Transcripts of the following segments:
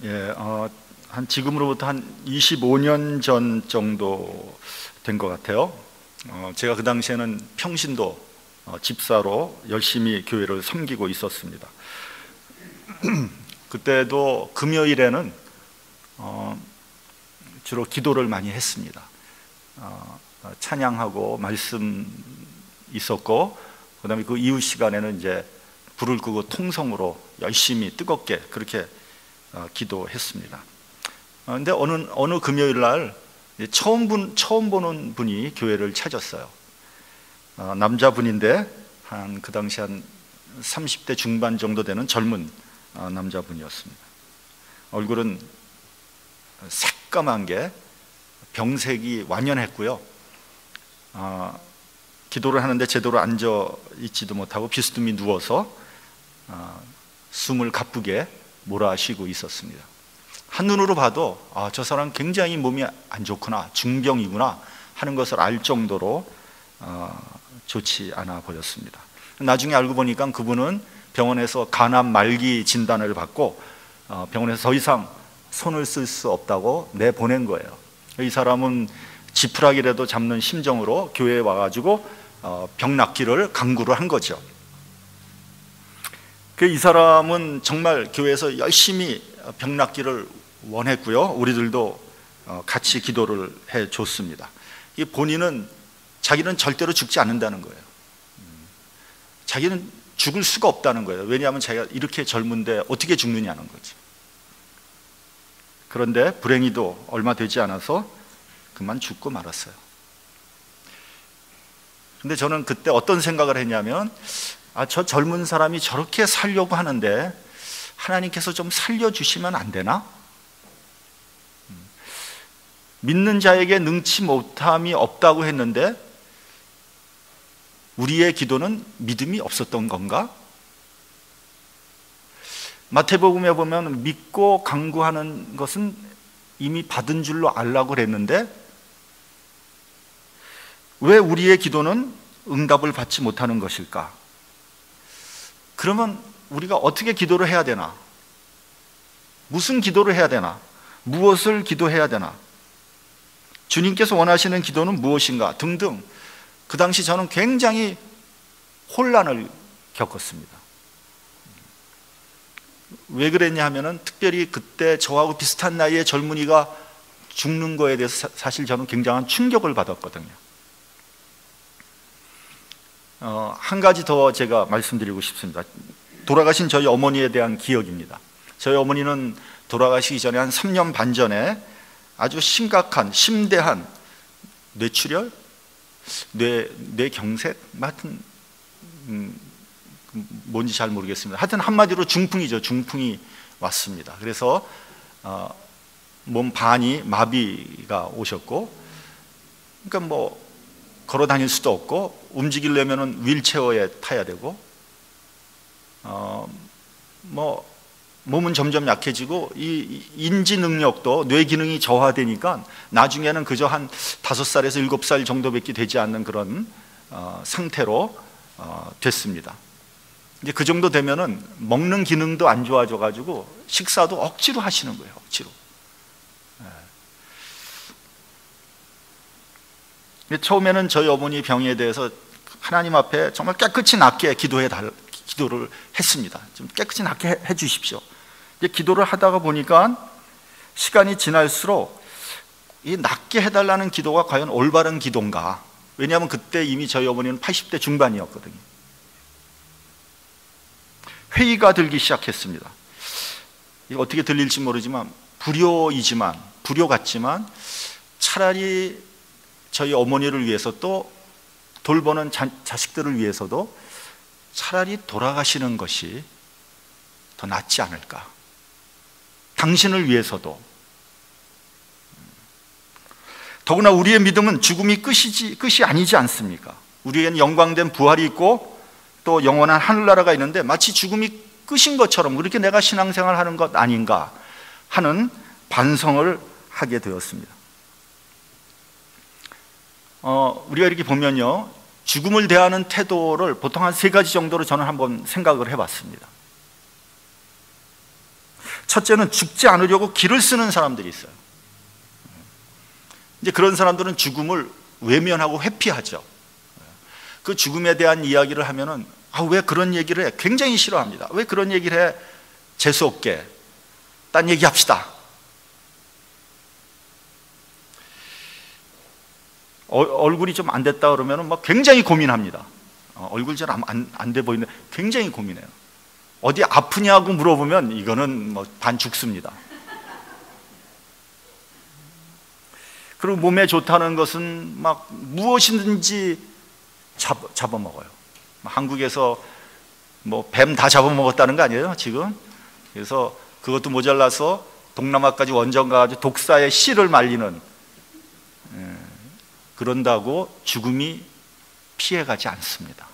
예, 한 지금으로부터 한 25년 전 정도 된 것 같아요. 제가 그 당시에는 평신도 집사로 열심히 교회를 섬기고 있었습니다. 그때도 금요일에는 주로 기도를 많이 했습니다. 찬양하고 말씀 있었고, 그 다음에 그 이후 시간에는 이제 불을 끄고 통성으로 열심히 뜨겁게 그렇게 기도했습니다. 그런데 어느 금요일 날 처음 보는 분이 교회를 찾았어요. 남자분인데 그 당시 한 30대 중반 정도 되는 젊은 남자분이었습니다. 얼굴은 새까만 게 병색이 완연했고요. 기도를 하는데 제대로 앉아 있지도 못하고 비스듬히 누워서 숨을 가쁘게 몰아쉬고 있었습니다. 한눈으로 봐도 저 사람 굉장히 몸이 안 좋구나, 중병이구나 하는 것을 알 정도로 좋지 않아 보였습니다. 나중에 알고 보니까 그분은 병원에서 간암 말기 진단을 받고 병원에서 더 이상 손을 쓸 수 없다고 내보낸 거예요. 이 사람은 지푸라기라도 잡는 심정으로 교회에 와가지고 병 낫기를 간구를 한 거죠. 이 사람은 정말 교회에서 열심히 병 낫기를 원했고요. 우리들도 같이 기도를 해줬습니다. 본인은 자기는 절대로 죽지 않는다는 거예요. 자기는 죽을 수가 없다는 거예요. 왜냐하면 자기가 이렇게 젊은데 어떻게 죽느냐는 거죠. 그런데 불행히도 얼마 되지 않아서 그만 죽고 말았어요. 근데 저는 그때 어떤 생각을 했냐면 저 젊은 사람이 저렇게 살려고 하는데 하나님께서 좀 살려주시면 안 되나? 믿는 자에게 능치 못함이 없다고 했는데 우리의 기도는 믿음이 없었던 건가? 마태복음에 보면 믿고 간구하는 것은 이미 받은 줄로 알라고 그랬는데 왜 우리의 기도는 응답을 받지 못하는 것일까? 그러면 우리가 어떻게 기도를 해야 되나? 무슨 기도를 해야 되나? 무엇을 기도해야 되나? 주님께서 원하시는 기도는 무엇인가? 등등. 그 당시 저는 굉장히 혼란을 겪었습니다. 왜 그랬냐 하면은 특별히 그때 저하고 비슷한 나이의 젊은이가 죽는 거에 대해서 사실 저는 굉장한 충격을 받았거든요. 한 가지 더 제가 말씀드리고 싶습니다. 돌아가신 저희 어머니에 대한 기억입니다. 저희 어머니는 돌아가시기 전에 한 3년 반 전에 아주 심각한 심대한 뇌출혈, 뇌경색 같은 뭔지 잘 모르겠습니다. 하여튼 한마디로 중풍이죠. 중풍이 왔습니다. 그래서 몸 반이 마비가 오셨고, 그러니까 뭐 걸어 다닐 수도 없고 움직이려면은 휠체어에 타야 되고, 뭐 몸은 점점 약해지고 이 인지 능력도 뇌 기능이 저하되니까 나중에는 그저 한 5살에서 7살 정도밖에 되지 않는 그런 상태로 됐습니다. 이제 그 정도 되면은 먹는 기능도 안 좋아져 가지고 식사도 억지로 하시는 거예요. 억지로. 처음에는 저희 어머니 병에 대해서 하나님 앞에 정말 깨끗이 낫게 기도를 했습니다. 좀 깨끗이 낫게 해 주십시오. 이제 기도를 하다가 보니까 시간이 지날수록 이 낫게 해달라는 기도가 과연 올바른 기도인가? 왜냐하면 그때 이미 저희 어머니는 80대 중반이었거든요. 회의가 들기 시작했습니다. 이거 어떻게 들릴지 모르지만 불효 같지만 차라리 저희 어머니를 위해서 또 돌보는 자식들을 위해서도 차라리 돌아가시는 것이 더 낫지 않을까. 당신을 위해서도. 더구나 우리의 믿음은 죽음이 끝이 아니지 않습니까? 우리에게는 영광된 부활이 있고 또 영원한 하늘나라가 있는데 마치 죽음이 끝인 것처럼 그렇게 내가 신앙생활을 하는 것 아닌가 하는 반성을 하게 되었습니다. 우리가 이렇게 보면요, 죽음을 대하는 태도를 보통 한 3가지 정도로 저는 한번 생각을 해봤습니다. 첫째는 죽지 않으려고 길을 쓰는 사람들이 있어요. 이제 그런 사람들은 죽음을 외면하고 회피하죠. 그 죽음에 대한 이야기를 하면은 왜 그런 얘기를 해? 굉장히 싫어합니다. 왜 그런 얘기를 해? 재수없게. 딴 얘기합시다. 얼굴이 좀 안 됐다 그러면은 막 굉장히 고민합니다. 얼굴 잘 안 돼 보이는데 굉장히 고민해요. 어디 아프냐고 물어보면 이거는 뭐 반 죽습니다. 그리고 몸에 좋다는 것은 막 무엇이든지 잡아먹어요. 한국에서 뭐 뱀 다 잡아먹었다는 거 아니에요 지금? 그래서 그것도 모자라서 동남아까지 원정 가가지고 독사의 씨를 말리는, 그런다고 죽음이 피해가지 않습니다.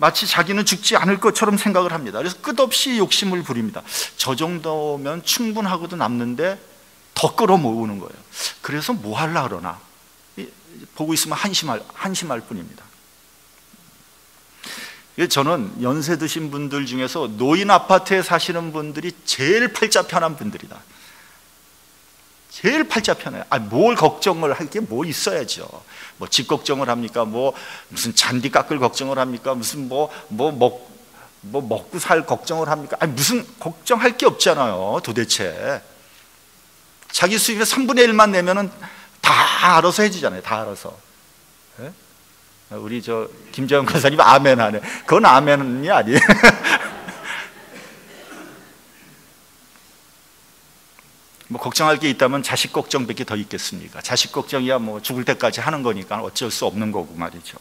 마치 자기는 죽지 않을 것처럼 생각을 합니다. 그래서 끝없이 욕심을 부립니다. 저 정도면 충분하고도 남는데 더 끌어모으는 거예요. 그래서 뭐 하려고 그러나 보고 있으면 한심할 뿐입니다. 저는 연세 드신 분들 중에서 노인 아파트에 사시는 분들이 제일 팔자 편한 분들이다. 제일 팔자 편해요. 뭘 걱정을 할 게 뭐 있어야죠. 뭐 집 걱정을 합니까? 뭐 무슨 잔디 깎을 걱정을 합니까? 무슨 먹고 살 걱정을 합니까? 무슨 걱정할 게 없잖아요. 도대체 자기 수입의 3분의 1만 내면은 다 알아서 해주잖아요. 다 알아서. 네? 우리 김재원 권사님 아멘 하네. 그건 아멘이 아니에요. 뭐 걱정할 게 있다면 자식 걱정밖에 더 있겠습니까? 자식 걱정이야 뭐 죽을 때까지 하는 거니까 어쩔 수 없는 거고 말이죠.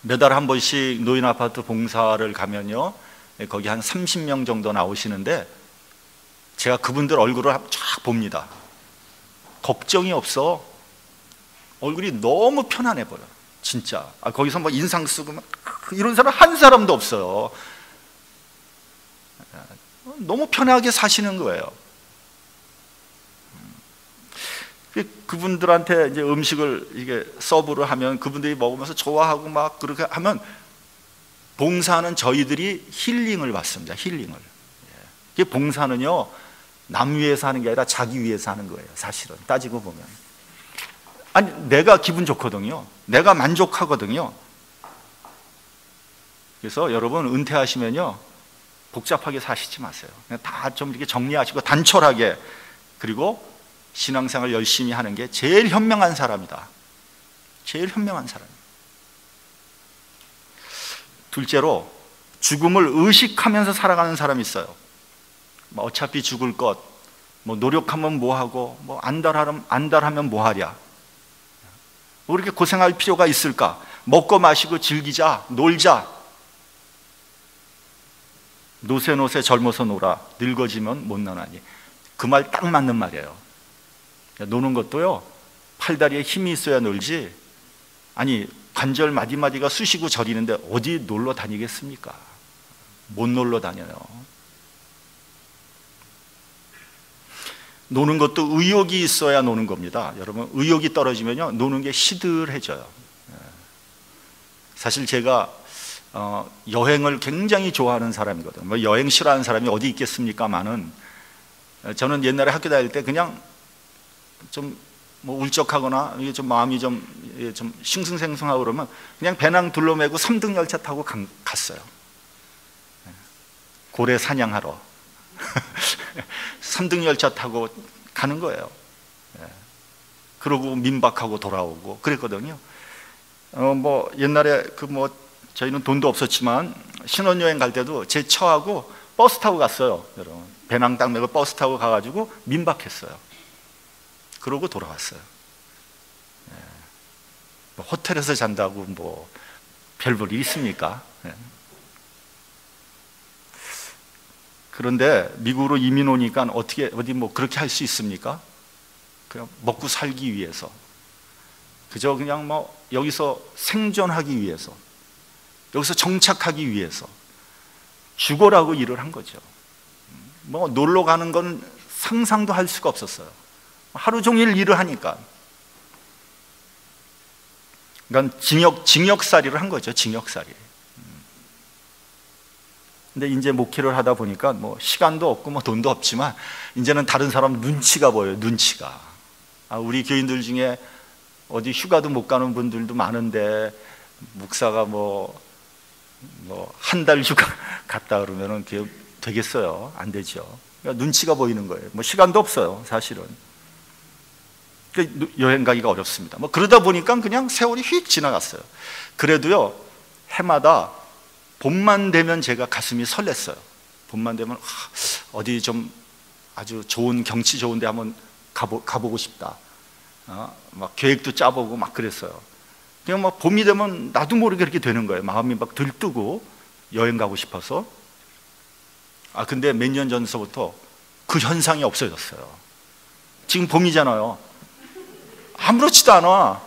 몇 달에 한 번씩 노인 아파트 봉사를 가면요, 거기 한 30명 정도 나오시는데 제가 그분들 얼굴을 쫙 봅니다. 걱정이 없어. 얼굴이 너무 편안해 보여. 진짜. 거기서 뭐 인상 쓰고 막 이런 사람 한 사람도 없어요. 너무 편하게 사시는 거예요. 그분들한테 이제 음식을 이게 서브를 하면 그분들이 먹으면서 좋아하고 막 그렇게 하면 봉사는 저희들이 힐링을 받습니다. 힐링을. 이게 봉사는요, 남 위해서 하는 게 아니라 자기 위해서 하는 거예요. 사실은 따지고 보면. 내가 기분 좋거든요. 내가 만족하거든요. 그래서 여러분 은퇴하시면요, 복잡하게 사시지 마세요. 그냥 다 좀 이렇게 정리하시고 단촐하게, 그리고 신앙생활 열심히 하는 게 제일 현명한 사람이다. 제일 현명한 사람. 둘째로 죽음을 의식하면서 살아가는 사람이 있어요. 뭐 어차피 죽을 것, 뭐 노력하면 뭐하고, 뭐 안달하면 뭐하랴, 뭐 그렇게 고생할 필요가 있을까? 먹고 마시고 즐기자, 놀자. 노세 젊어서 놀아, 늙어지면 못 노나니. 그 말 딱 맞는 말이에요. 노는 것도요, 팔다리에 힘이 있어야 놀지, 관절 마디마디가 쑤시고 저리는데 어디 놀러 다니겠습니까? 못 놀러 다녀요. 노는 것도 의욕이 있어야 노는 겁니다. 여러분, 의욕이 떨어지면요, 노는 게 시들해져요. 사실 제가 여행을 굉장히 좋아하는 사람이거든요. 뭐 여행 싫어하는 사람이 어디 있겠습니까만은, 저는 옛날에 학교 다닐 때 그냥 좀 뭐 울적하거나 이게 좀 마음이 좀 싱숭생숭하고 그러면 그냥 배낭 둘러매고 3등 열차 타고 갔어요. 고래 사냥하러 3등 열차 타고 가는 거예요. 그러고 민박하고 돌아오고 그랬거든요. 뭐 옛날에 저희는 돈도 없었지만 신혼여행 갈 때도 제 처하고 버스 타고 갔어요. 여러분, 배낭 딱 메고 버스 타고 가가지고 민박했어요. 그러고 돌아왔어요. 뭐 호텔에서 잔다고 뭐 별볼이 있습니까? 그런데 미국으로 이민 오니까 어디 뭐 그렇게 할 수 있습니까? 그냥 먹고 살기 위해서, 그저 그냥 뭐 여기서 생존하기 위해서, 여기서 정착하기 위해서 죽어라고 일을 한 거죠. 뭐 놀러 가는 건 상상도 할 수가 없었어요. 하루 종일 일을 하니까. 그러니까 징역살이를 한 거죠. 징역살이. 근데 이제 목회를 하다 보니까 뭐 시간도 없고 뭐 돈도 없지만 이제는 다른 사람 눈치가 보여요. 눈치가. 우리 교인들 중에 어디 휴가도 못 가는 분들도 많은데 목사가 뭐 한 달 휴가 갔다 그러면은 그게 되겠어요? 안 되죠. 그러니까 눈치가 보이는 거예요. 뭐 시간도 없어요, 사실은. 그러니까 여행 가기가 어렵습니다. 뭐 그러다 보니까 그냥 세월이 휙 지나갔어요. 그래도요, 해마다 봄만 되면 제가 가슴이 설렜어요. 봄만 되면 어디 좀 아주 좋은 경치 좋은데 한번 가보고 싶다. 막 계획도 짜보고 막 그랬어요. 그냥 막 봄이 되면 나도 모르게 그렇게 되는 거예요. 마음이 막 들뜨고 여행 가고 싶어서. 근데 몇 년 전서부터 그 현상이 없어졌어요. 지금 봄이잖아요. 아무렇지도 않아.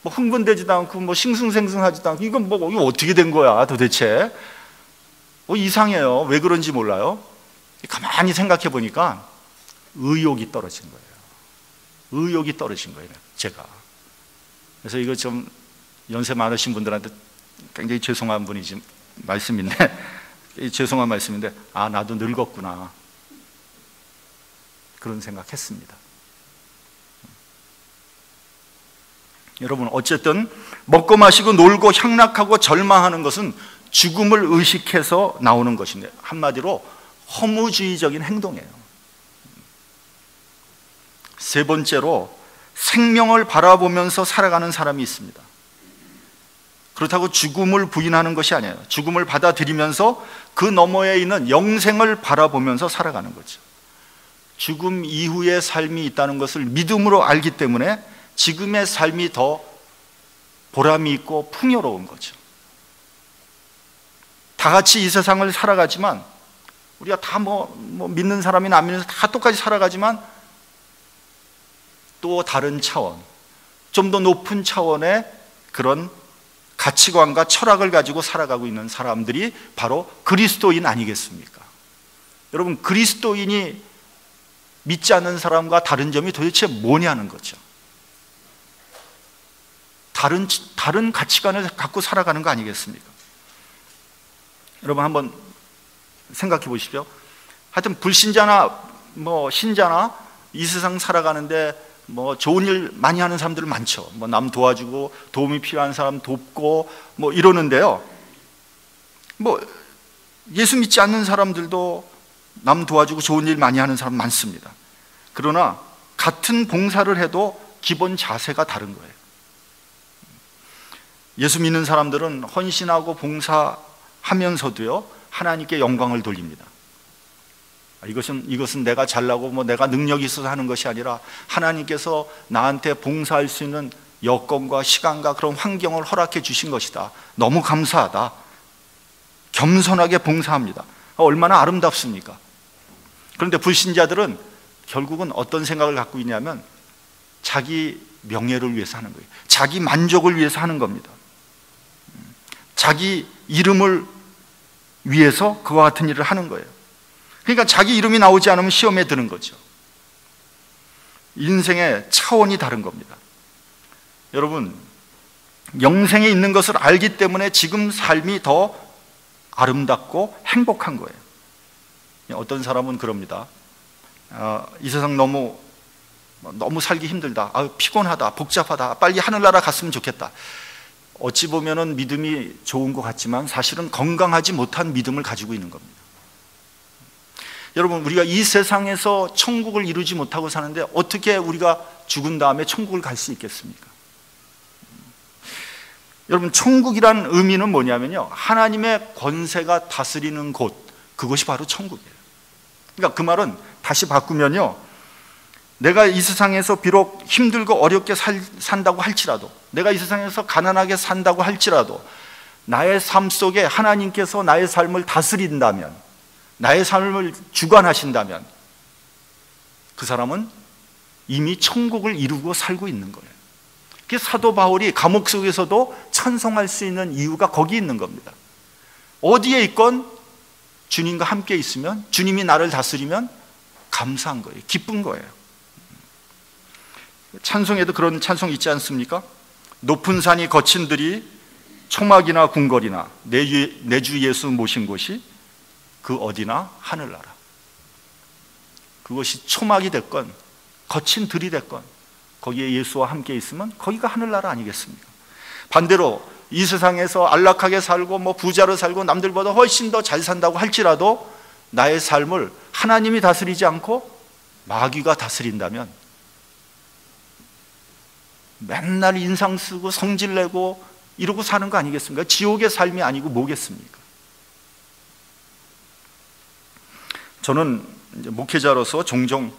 뭐 흥분되지도 않고 뭐 싱숭생숭하지도 않고 이거 어떻게 된 거야 도대체? 이상해요. 왜 그런지 몰라요. 가만히 생각해 보니까 의욕이 떨어진 거예요. 의욕이 떨어진 거예요, 제가. 그래서 이거 좀 연세 많으신 분들한테 굉장히 죄송한 말씀인데 죄송한 말씀인데 나도 늙었구나 그런 생각했습니다. 여러분, 어쨌든 먹고 마시고 놀고 향락하고 절망하는 것은 죽음을 의식해서 나오는 것인데 한마디로 허무주의적인 행동이에요. 세 번째로 생명을 바라보면서 살아가는 사람이 있습니다. 그렇다고 죽음을 부인하는 것이 아니에요. 죽음을 받아들이면서 그 너머에 있는 영생을 바라보면서 살아가는 거죠. 죽음 이후의 삶이 있다는 것을 믿음으로 알기 때문에 지금의 삶이 더 보람이 있고 풍요로운 거죠. 다 같이 이 세상을 살아가지만 우리가 다 믿는 사람이나 안 믿는 사람 다 똑같이 살아가지만 또 다른 차원, 좀 더 높은 차원의 그런 가치관과 철학을 가지고 살아가고 있는 사람들이 바로 그리스도인 아니겠습니까? 여러분, 그리스도인이 믿지 않는 사람과 다른 점이 도대체 뭐냐는 거죠. 다른 가치관을 갖고 살아가는 거 아니겠습니까? 여러분 한번 생각해 보십시오. 하여튼 불신자나 신자나 이 세상 살아가는데 좋은 일 많이 하는 사람들 많죠. 남 도와주고 도움이 필요한 사람 돕고 이러는데요. 예수 믿지 않는 사람들도 남 도와주고 좋은 일 많이 하는 사람 많습니다. 그러나 같은 봉사를 해도 기본 자세가 다른 거예요. 예수 믿는 사람들은 헌신하고 봉사하면서도요 하나님께 영광을 돌립니다. 이것은 내가 잘나고 내가 능력이 있어서 하는 것이 아니라 하나님께서 나한테 봉사할 수 있는 여건과 시간과 그런 환경을 허락해 주신 것이다. 너무 감사하다. 겸손하게 봉사합니다. 얼마나 아름답습니까? 그런데 불신자들은 결국은 어떤 생각을 갖고 있냐면 자기 명예를 위해서 하는 거예요. 자기 만족을 위해서 하는 겁니다. 자기 이름을 위해서 그와 같은 일을 하는 거예요. 그러니까 자기 이름이 나오지 않으면 시험에 드는 거죠. 인생의 차원이 다른 겁니다. 여러분, 영생에 있는 것을 알기 때문에 지금 삶이 더 아름답고 행복한 거예요. 어떤 사람은 그럽니다. 이 세상 너무 살기 힘들다. 피곤하다. 복잡하다. 빨리 하늘나라 갔으면 좋겠다. 어찌 보면은 믿음이 좋은 것 같지만 사실은 건강하지 못한 믿음을 가지고 있는 겁니다. 여러분, 우리가 이 세상에서 천국을 이루지 못하고 사는데 어떻게 우리가 죽은 다음에 천국을 갈 수 있겠습니까? 여러분, 천국이란 의미는 뭐냐면요, 하나님의 권세가 다스리는 곳, 그것이 바로 천국이에요. 그러니까 그 말은 다시 바꾸면요, 내가 이 세상에서 비록 힘들고 어렵게 산다고 할지라도, 내가 이 세상에서 가난하게 산다고 할지라도 나의 삶 속에 하나님께서 나의 삶을 다스린다면, 나의 삶을 주관하신다면 그 사람은 이미 천국을 이루고 살고 있는 거예요. 그래서 사도 바울이 감옥 속에서도 찬송할 수 있는 이유가 거기 있는 겁니다. 어디에 있건 주님과 함께 있으면, 주님이 나를 다스리면 감사한 거예요. 기쁜 거예요. 찬송에도 그런 찬송 있지 않습니까? 높은 산이 거친 들이 초막이나 궁궐이나 내 주 예수 모신 곳이 그 어디나 하늘나라. 그것이 초막이 됐건 거친 들이 됐건 거기에 예수와 함께 있으면 거기가 하늘나라 아니겠습니까? 반대로 이 세상에서 안락하게 살고 부자로 살고 남들보다 훨씬 더 잘 산다고 할지라도 나의 삶을 하나님이 다스리지 않고 마귀가 다스린다면 맨날 인상 쓰고 성질 내고 이러고 사는 거 아니겠습니까? 지옥의 삶이 아니고 뭐겠습니까? 저는 이제 목회자로서 종종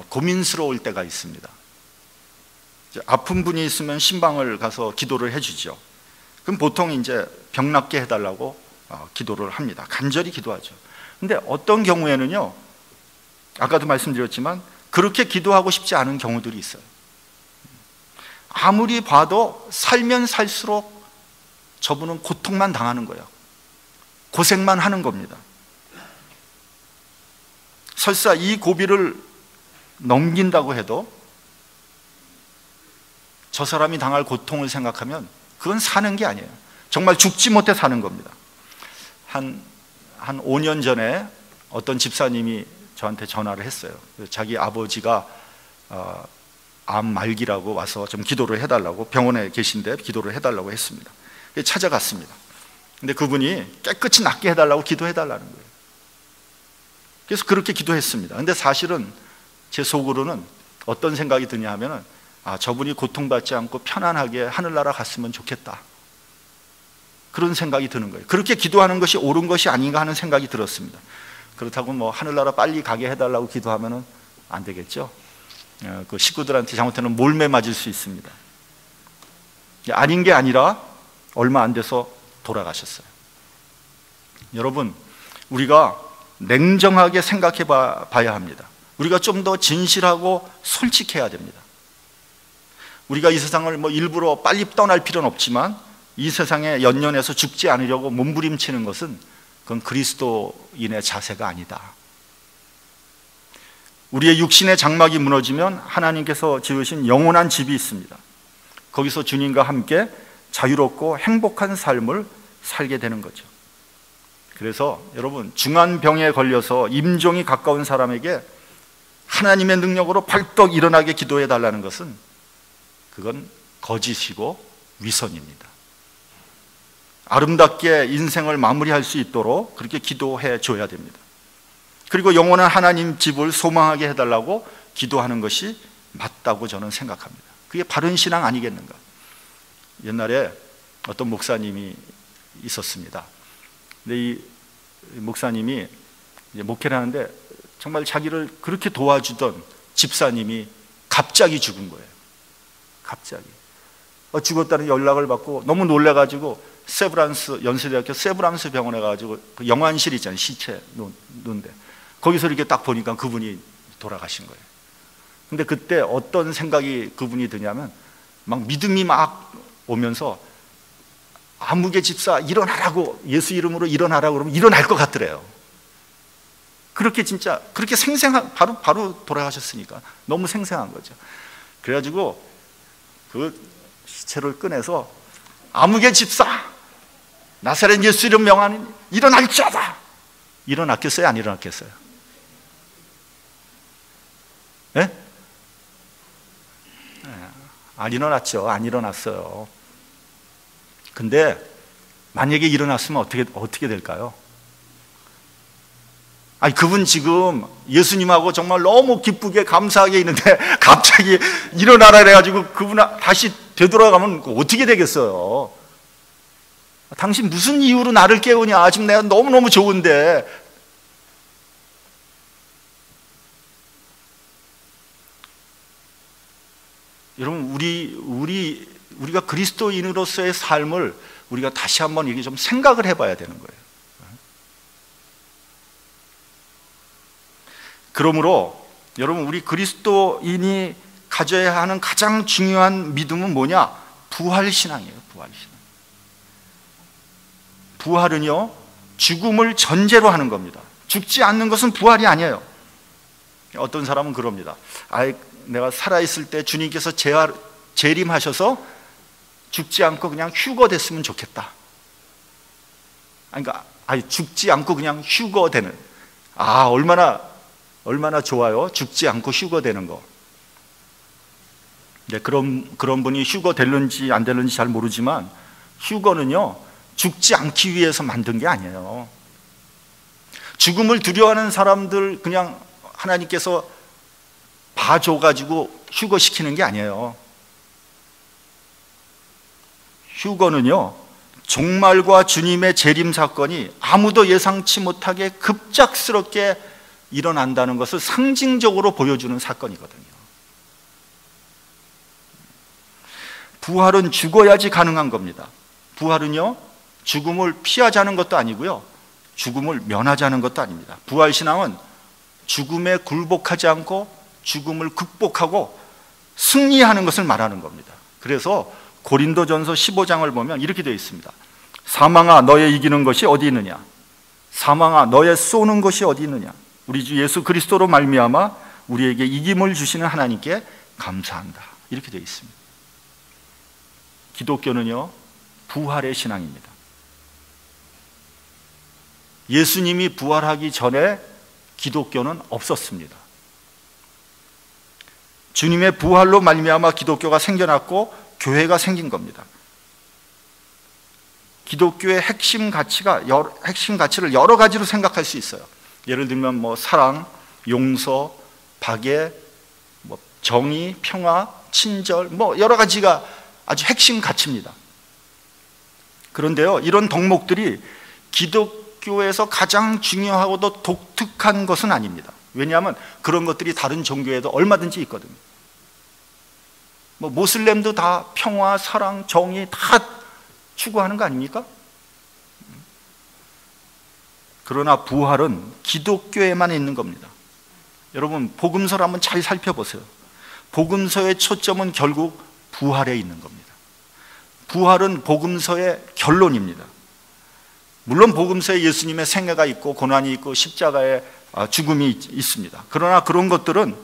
고민스러울 때가 있습니다. 아픈 분이 있으면 신방을 가서 기도를 해주죠. 그럼 보통 이제 병 낫게 해달라고 기도를 합니다. 간절히 기도하죠. 근데 어떤 경우에는요, 아까도 말씀드렸지만 그렇게 기도하고 싶지 않은 경우들이 있어요. 아무리 봐도 살면 살수록 저분은 고통만 당하는 거예요. 고생만 하는 겁니다. 설사 이 고비를 넘긴다고 해도 저 사람이 당할 고통을 생각하면 그건 사는 게 아니에요. 정말 죽지 못해 사는 겁니다. 한 5년 전에 어떤 집사님이 저한테 전화를 했어요. 자기 아버지가 암 말기라고 와서 좀 기도를 해달라고, 병원에 계신데 기도를 해달라고 했습니다. 찾아갔습니다. 근데 그분이 깨끗이 낫게 해달라고 기도해달라는 거예요. 그래서 그렇게 기도했습니다. 근데 사실은 제 속으로는 어떤 생각이 드냐 하면은 저분이 고통받지 않고 편안하게 하늘나라 갔으면 좋겠다, 그런 생각이 드는 거예요. 그렇게 기도하는 것이 옳은 것이 아닌가 하는 생각이 들었습니다. 그렇다고 하늘나라 빨리 가게 해달라고 기도하면은 안 되겠죠. 그 식구들한테 잘못하면 몰매 맞을 수 있습니다. 아닌 게 아니라 얼마 안 돼서 돌아가셨어요. 여러분, 우리가 냉정하게 생각해 봐야 합니다. 우리가 좀 더 진실하고 솔직해야 됩니다. 우리가 이 세상을 일부러 빨리 떠날 필요는 없지만 이 세상에 연연해서 죽지 않으려고 몸부림치는 것은 그건 그리스도인의 자세가 아니다. 우리의 육신의 장막이 무너지면 하나님께서 지으신 영원한 집이 있습니다. 거기서 주님과 함께 자유롭고 행복한 삶을 살게 되는 거죠. 그래서 여러분, 중한 병에 걸려서 임종이 가까운 사람에게 하나님의 능력으로 벌떡 일어나게 기도해 달라는 것은 그건 거짓이고 위선입니다. 아름답게 인생을 마무리할 수 있도록 그렇게 기도해 줘야 됩니다. 그리고 영원한 하나님 집을 소망하게 해달라고 기도하는 것이 맞다고 저는 생각합니다. 그게 바른 신앙 아니겠는가? 옛날에 어떤 목사님이 있었습니다. 근데 이 목사님이 이제 목회를 하는데 정말 자기를 그렇게 도와주던 집사님이 갑자기 죽은 거예요. 갑자기 죽었다는 연락을 받고 너무 놀래가지고 세브란스, 연세대학교 세브란스 병원에 가가지고 그 영안실 있잖아요. 시체 놓은데 거기서 이렇게 딱 보니까 그분이 돌아가신 거예요. 근데 그때 어떤 생각이 그분이 드냐면 막 믿음이 막 오면서 아무개 집사 일어나라고, 예수 이름으로 일어나라고 그러면 일어날 것 같더래요. 그렇게 진짜 그렇게 생생한, 바로 돌아가셨으니까 너무 생생한 거죠. 그래가지고 그 시체를 꺼내서 아무개 집사, 나사렛 예수 이름 명하니 일어날 자다. 일어났겠어요? 안 일어났겠어요? 네? 안 일어났죠. 안 일어났어요. 근데 만약에 일어났으면 어떻게 될까요? 아니, 그분 지금 예수님하고 정말 너무 기쁘게 감사하게 있는데 갑자기 일어나라 그래가지고 그분 다시 되돌아가면 어떻게 되겠어요? 당신 무슨 이유로 나를 깨우냐? 지금 내가 너무너무 좋은데. 여러분, 우리가 그리스도인으로서의 삶을 우리가 다시 한번 이게 좀 생각을 해봐야 되는 거예요. 그러므로 여러분, 우리 그리스도인이 가져야 하는 가장 중요한 믿음은 뭐냐? 부활신앙이에요. 부활신앙. 부활은요, 죽음을 전제로 하는 겁니다. 죽지 않는 것은 부활이 아니에요. 어떤 사람은 그럽니다. 내가 살아있을 때 주님께서 재림하셔서 죽지 않고 그냥 휴거됐으면 좋겠다. 그러니까 죽지 않고 그냥 휴거되는, 얼마나 좋아요. 죽지 않고 휴거되는 거. 네, 그런 분이 휴거될는지 안 될는지 잘 모르지만, 휴거는요 죽지 않기 위해서 만든 게 아니에요. 죽음을 두려워하는 사람들 그냥 하나님께서 봐줘가지고 휴거시키는 게 아니에요. 휴거는요, 종말과 주님의 재림 사건이 아무도 예상치 못하게 급작스럽게 일어난다는 것을 상징적으로 보여주는 사건이거든요. 부활은 죽어야지 가능한 겁니다. 부활은요, 죽음을 피하자는 것도 아니고요, 죽음을 면하자는 것도 아닙니다. 부활신앙은 죽음에 굴복하지 않고 죽음을 극복하고 승리하는 것을 말하는 겁니다. 그래서 고린도전서 15장을 보면 이렇게 되어 있습니다. 사망아 너의 이기는 것이 어디 있느냐? 사망아 너의 쏘는 것이 어디 있느냐? 우리 주 예수 그리스도로 말미암아 우리에게 이김을 주시는 하나님께 감사한다. 이렇게 되어 있습니다. 기독교는요 부활의 신앙입니다. 예수님이 부활하기 전에 기독교는 없었습니다. 주님의 부활로 말미암아 기독교가 생겨났고 교회가 생긴 겁니다. 기독교의 핵심 가치를 여러 가지로 생각할 수 있어요. 예를 들면 사랑, 용서, 박애, 정의, 평화, 친절, 여러 가지가 아주 핵심 가치입니다. 그런데요, 이런 덕목들이 기독교에서 가장 중요하고도 독특한 것은 아닙니다. 왜냐하면 그런 것들이 다른 종교에도 얼마든지 있거든요. 모슬렘도 다 평화, 사랑, 정의 다 추구하는 거 아닙니까? 그러나 부활은 기독교에만 있는 겁니다. 여러분, 복음서를 한번 잘 살펴보세요. 복음서의 초점은 결국 부활에 있는 겁니다. 부활은 복음서의 결론입니다. 물론 복음서에 예수님의 생애가 있고 고난이 있고 십자가의 죽음이 있습니다. 그러나 그런 것들은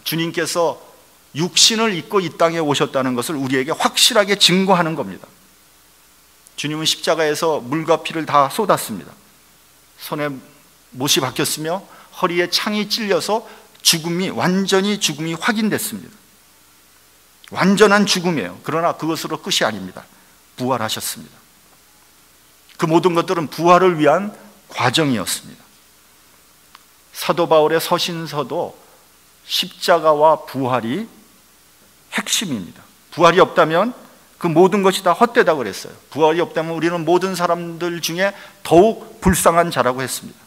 주님께서 육신을 입고 이 땅에 오셨다는 것을 우리에게 확실하게 증거하는 겁니다. 주님은 십자가에서 물과 피를 다 쏟았습니다. 손에 못이 박혔으며 허리에 창이 찔려서 완전히 죽음이 확인됐습니다. 완전한 죽음이에요. 그러나 그것으로 끝이 아닙니다. 부활하셨습니다. 그 모든 것들은 부활을 위한 과정이었습니다. 사도 바울의 서신서도 십자가와 부활이 핵심입니다. 부활이 없다면 그 모든 것이 다 헛되다고 그랬어요. 부활이 없다면 우리는 모든 사람들 중에 더욱 불쌍한 자라고 했습니다.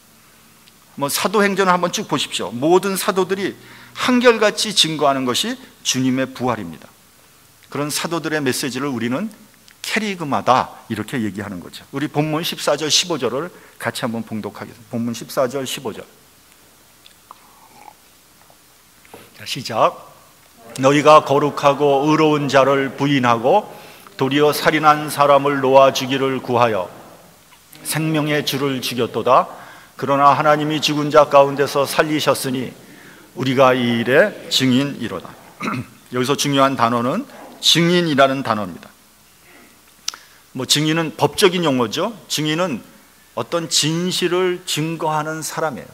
사도행전을 한번 쭉 보십시오. 모든 사도들이 한결같이 증거하는 것이 주님의 부활입니다. 그런 사도들의 메시지를 우리는 캐리그마다 이렇게 얘기하는 거죠. 우리 본문 14절 15절을 같이 한번 봉독하겠습니다. 본문 14절 15절 시작. 너희가 거룩하고 의로운 자를 부인하고 도리어 살인한 사람을 놓아 주기를 구하여 생명의 주를 죽였도다. 그러나 하나님이 죽은 자 가운데서 살리셨으니 우리가 이 일의 증인이로다. 여기서 중요한 단어는 증인이라는 단어입니다. 증인은 법적인 용어죠. 증인은 어떤 진실을 증거하는 사람이에요.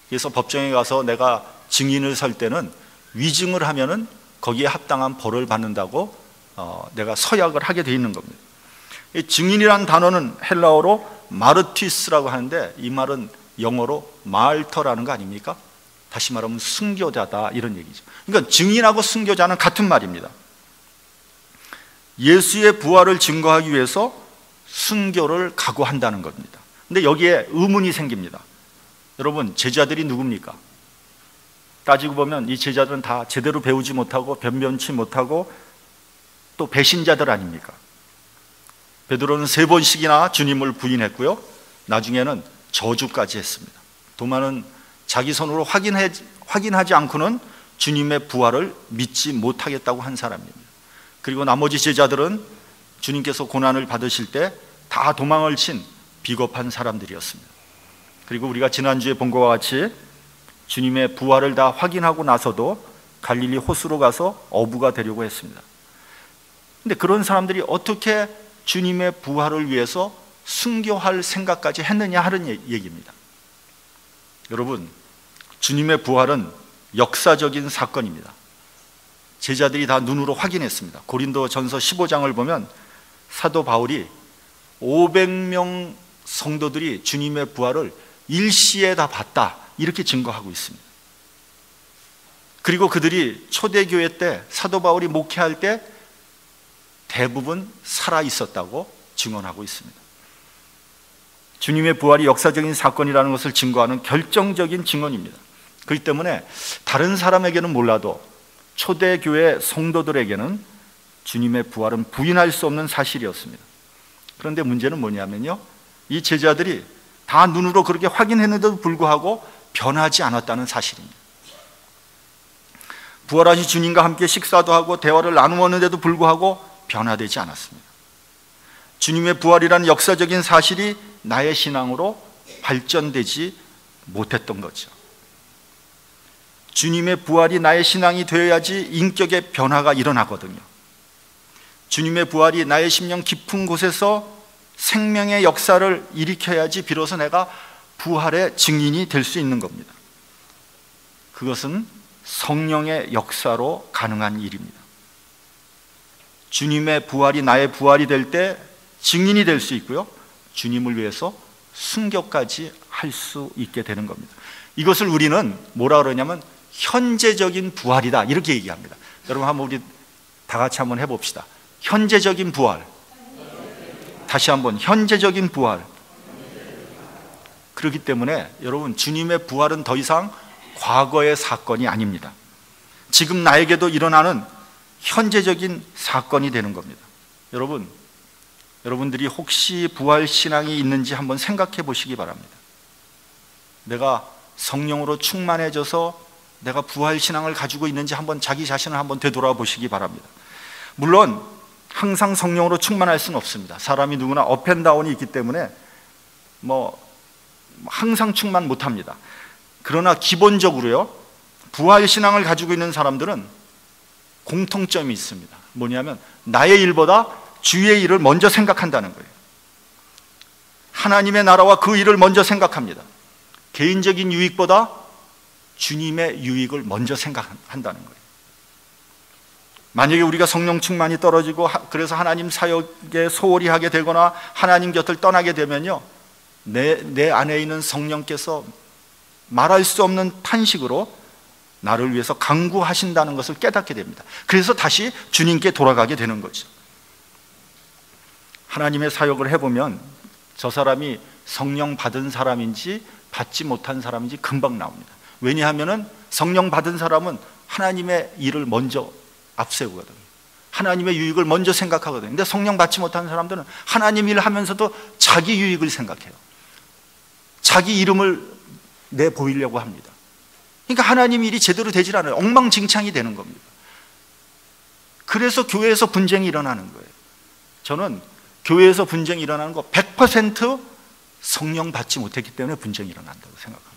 그래서 법정에 가서 내가 증인을 설 때는 위증을 하면은 거기에 합당한 벌을 받는다고 내가 서약을 하게 되어 있는 겁니다. 이 증인이란 단어는 헬라어로 마르티스라고 하는데 이 말은 영어로 말터라는 거 아닙니까? 다시 말하면 순교자다 이런 얘기죠. 그러니까 증인하고 순교자는 같은 말입니다. 예수의 부활을 증거하기 위해서 순교를 각오한다는 겁니다. 근데 여기에 의문이 생깁니다. 여러분, 제자들이 누굽니까? 따지고 보면 이 제자들은 다 제대로 배우지 못하고 변변치 못하고 또 배신자들 아닙니까? 베드로는 3번씩이나 주님을 부인했고요, 나중에는 저주까지 했습니다. 도마는 자기 손으로 확인하지 않고는 주님의 부활을 믿지 못하겠다고 한 사람입니다. 그리고 나머지 제자들은 주님께서 고난을 받으실 때 다 도망을 친 비겁한 사람들이었습니다. 그리고 우리가 지난주에 본 것과 같이 주님의 부활을 다 확인하고 나서도 갈릴리 호수로 가서 어부가 되려고 했습니다. 근데 그런 사람들이 어떻게 주님의 부활을 위해서 순교할 생각까지 했느냐 하는 얘기입니다. 여러분, 주님의 부활은 역사적인 사건입니다. 제자들이 다 눈으로 확인했습니다. 고린도전서 15장을 보면 사도 바울이 500명 성도들이 주님의 부활을 일시에 다 봤다, 이렇게 증거하고 있습니다. 그리고 그들이 초대교회 때, 사도 바울이 목회할 때 대부분 살아 있었다고 증언하고 있습니다. 주님의 부활이 역사적인 사건이라는 것을 증거하는 결정적인 증언입니다. 그렇기 때문에 다른 사람에게는 몰라도 초대교회 성도들에게는 주님의 부활은 부인할 수 없는 사실이었습니다. 그런데 문제는 뭐냐면요, 이 제자들이 다 눈으로 그렇게 확인했는데도 불구하고 변하지 않았다는 사실입니다. 부활하신 주님과 함께 식사도 하고 대화를 나누었는데도 불구하고 변화되지 않았습니다. 주님의 부활이라는 역사적인 사실이 나의 신앙으로 발전되지 못했던 거죠. 주님의 부활이 나의 신앙이 되어야지 인격의 변화가 일어나거든요. 주님의 부활이 나의 심령 깊은 곳에서 생명의 역사를 일으켜야지 비로소 내가 부활의 증인이 될 수 있는 겁니다. 그것은 성령의 역사로 가능한 일입니다. 주님의 부활이 나의 부활이 될 때 증인이 될 수 있고요, 주님을 위해서 순교까지 할 수 있게 되는 겁니다. 이것을 우리는 뭐라 그러냐면 현재적인 부활이다, 이렇게 얘기합니다. 여러분, 한번 우리 다 같이 한번 해봅시다. 현재적인 부활. 다시 한번, 현재적인 부활. 그렇기 때문에 여러분, 주님의 부활은 더 이상 과거의 사건이 아닙니다. 지금 나에게도 일어나는 현재적인 사건이 되는 겁니다. 여러분들이 혹시 부활 신앙이 있는지 한번 생각해 보시기 바랍니다. 내가 성령으로 충만해져서 내가 부활 신앙을 가지고 있는지 한번 자기 자신을 한번 되돌아보시기 바랍니다. 물론 항상 성령으로 충만할 수는 없습니다. 사람이 누구나 업앤다운이 있기 때문에 항상 충만 못합니다. 그러나 기본적으로요, 부활 신앙을 가지고 있는 사람들은 공통점이 있습니다. 뭐냐면 나의 일보다 주의 일을 먼저 생각한다는 거예요. 하나님의 나라와 그 일을 먼저 생각합니다. 개인적인 유익보다 주님의 유익을 먼저 생각한다는 거예요. 만약에 우리가 성령 충만이 떨어지고 그래서 하나님 사역에 소홀히 하게 되거나 하나님 곁을 떠나게 되면요, 내 안에 있는 성령께서 말할 수 없는 탄식으로 나를 위해서 간구하신다는 것을 깨닫게 됩니다. 그래서 다시 주님께 돌아가게 되는 거죠. 하나님의 사역을 해보면 저 사람이 성령 받은 사람인지 받지 못한 사람인지 금방 나옵니다. 왜냐하면 성령 받은 사람은 하나님의 일을 먼저 앞세우거든요. 하나님의 유익을 먼저 생각하거든요. 근데 성령 받지 못한 사람들은 하나님 일을 하면서도 자기 유익을 생각해요. 자기 이름을 내보이려고 합니다. 그러니까 하나님 일이 제대로 되질 않아요. 엉망진창이 되는 겁니다. 그래서 교회에서 분쟁이 일어나는 거예요. 저는 교회에서 분쟁이 일어나는 거 100% 성령 받지 못했기 때문에 분쟁이 일어난다고 생각합니다.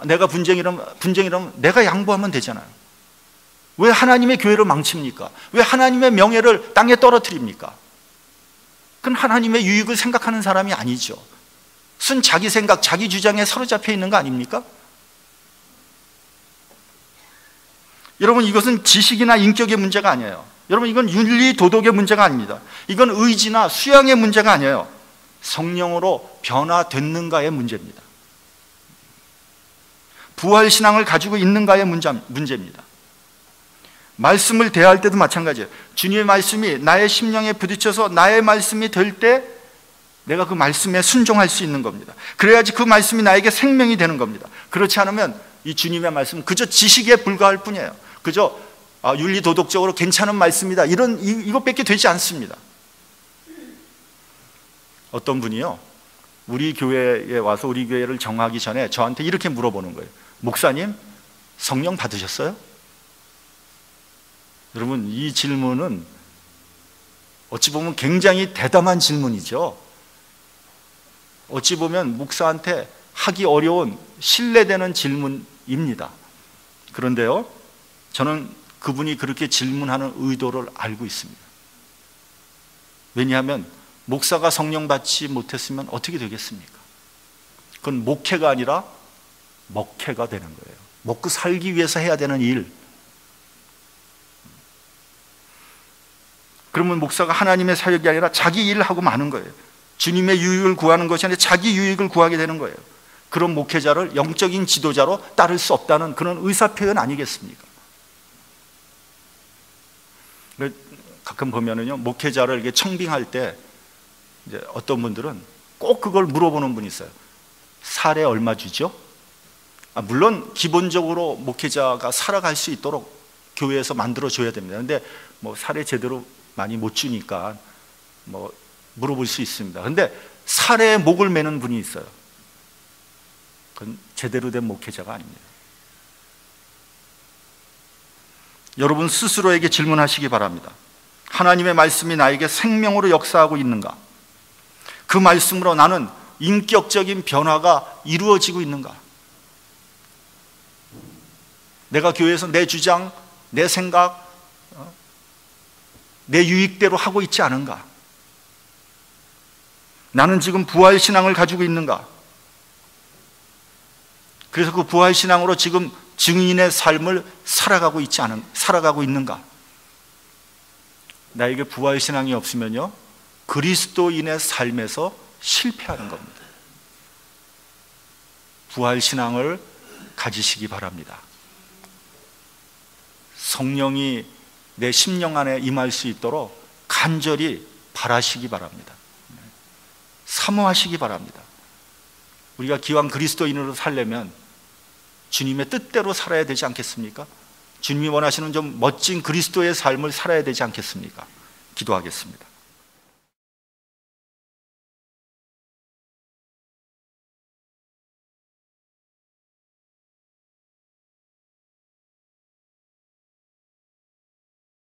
내가 분쟁이 일어나면 내가 양보하면 되잖아요. 왜 하나님의 교회를 망칩니까? 왜 하나님의 명예를 땅에 떨어뜨립니까? 그건 하나님의 유익을 생각하는 사람이 아니죠. 순 자기 생각, 자기 주장에 사로잡혀 있는 거 아닙니까? 여러분, 이것은 지식이나 인격의 문제가 아니에요. 여러분, 이건 윤리 도덕의 문제가 아닙니다. 이건 의지나 수양의 문제가 아니에요. 성령으로 변화됐는가의 문제입니다. 부활신앙을 가지고 있는가의 문제입니다. 말씀을 대할 때도 마찬가지예요. 주님의 말씀이 나의 심령에 부딪혀서 나의 말씀이 될 때 내가 그 말씀에 순종할 수 있는 겁니다. 그래야지 그 말씀이 나에게 생명이 되는 겁니다. 그렇지 않으면 이 주님의 말씀은 그저 지식에 불과할 뿐이에요. 그저 윤리 도덕적으로 괜찮은 말씀이다, 이것밖에 되지 않습니다. 어떤 분이요, 우리 교회에 와서 우리 교회를 정하기 전에 저한테 이렇게 물어보는 거예요. 목사님, 성령 받으셨어요? 여러분, 이 질문은 어찌 보면 굉장히 대담한 질문이죠. 어찌 보면 목사한테 하기 어려운 신뢰되는 질문입니다. 그런데요, 저는 그분이 그렇게 질문하는 의도를 알고 있습니다. 왜냐하면 목사가 성령 받지 못했으면 어떻게 되겠습니까? 그건 목회가 아니라 먹회가 되는 거예요. 먹고 살기 위해서 해야 되는 일. 그러면 목사가 하나님의 사역이 아니라 자기 일을 하고 마는 거예요. 주님의 유익을 구하는 것이 아니라 자기 유익을 구하게 되는 거예요. 그런 목회자를 영적인 지도자로 따를 수 없다는 그런 의사표현 아니겠습니까? 가끔 보면은요, 목회자를 이렇게 청빙할 때 이제 어떤 분들은 꼭 그걸 물어보는 분이 있어요. 살에 얼마 주죠? 물론 기본적으로 목회자가 살아갈 수 있도록 교회에서 만들어 줘야 됩니다. 근데 뭐 살에 제대로 많이 못 주니까 뭐 물어볼 수 있습니다. 근데 살에 목을 매는 분이 있어요. 그건 제대로 된 목회자가 아닙니다. 여러분 스스로에게 질문하시기 바랍니다. 하나님의 말씀이 나에게 생명으로 역사하고 있는가? 그 말씀으로 나는 인격적인 변화가 이루어지고 있는가? 내가 교회에서 내 주장, 내 생각, 내 유익대로 하고 있지 않은가? 나는 지금 부활신앙을 가지고 있는가? 그래서 그 부활신앙으로 지금 증인의 삶을 살아가고 있는가? 나에게 부활신앙이 없으면요, 그리스도인의 삶에서 실패하는 겁니다. 부활신앙을 가지시기 바랍니다. 성령이 내 심령 안에 임할 수 있도록 간절히 바라시기 바랍니다. 사모하시기 바랍니다. 우리가 기왕 그리스도인으로 살려면 주님의 뜻대로 살아야 되지 않겠습니까? 주님이 원하시는 좀 멋진 그리스도의 삶을 살아야 되지 않겠습니까? 기도하겠습니다.